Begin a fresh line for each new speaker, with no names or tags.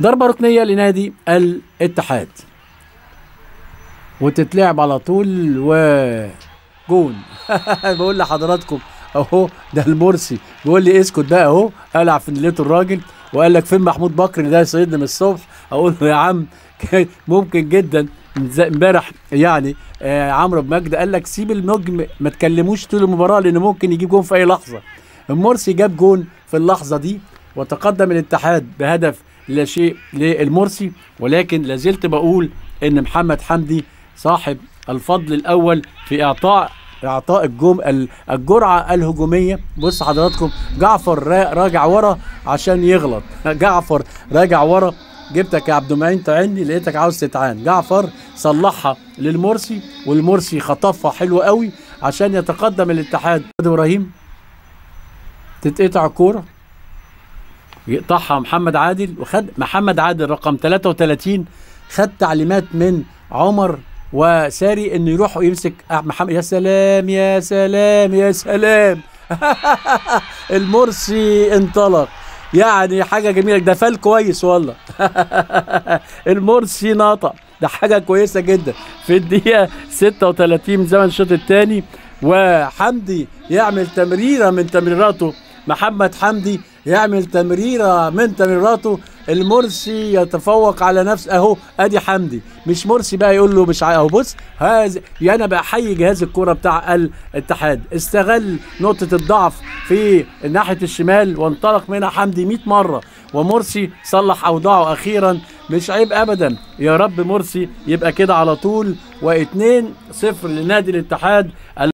ضربة ركنية لنادي الاتحاد وتتلعب على طول وجون. بقول لحضراتكم اهو ده المرسي بيقول لي اسكت بقى اهو، قلع في نيته الراجل وقال لك فين محمود بكر ده يصيدني من الصبح. اقول له يا عم ممكن جدا امبارح يعني عمرو بمجد قال لك سيب النجم ما تكلموش طول المباراه لان ممكن يجيب جون في اي لحظه. المرسي جاب جون في اللحظه دي وتقدم الاتحاد بهدف لا شيء للمرسي، ولكن لازلت بقول ان محمد حمدي صاحب الفضل الاول في اعطاء الجرعه الهجوميه. بص حضراتكم جعفر راجع ورا عشان يغلط. جعفر راجع ورا، جبتك يا عبد المعين تعني لقيتك عاوز تتعان. جعفر صلحها للمرسي والمرسي خطفها حلو قوي عشان يتقدم الاتحاد. ابراهيم تتقطع الكوره يقطعها محمد عادل، وخد محمد عادل رقم 33 خد تعليمات من عمر وساري انه يروحوا يمسك محمد. يا سلام يا سلام يا سلام. المرسي انطلق، يعني حاجه جميله، ده فال كويس والله. المرسي نطق، ده حاجه كويسه جدا في الدقيقه 36 من زمن الشوط الثاني. وحمدي يعمل تمريره من تمريراته، محمد حمدي يعمل تمريره من تمريراته، المرسي يتفوق على نفسه اهو. ادي حمدي مش مرسي بقى يقول له مش اهو. بص هذا انا بحيي جهاز الكوره بتاع الاتحاد، استغل نقطه الضعف في ناحيه الشمال وانطلق منها حمدي 100 مره، ومرسي صلح اوضاعه اخيرا. مش عيب ابدا، يا رب مرسي يبقى كده على طول. و2-0 لنادي الاتحاد.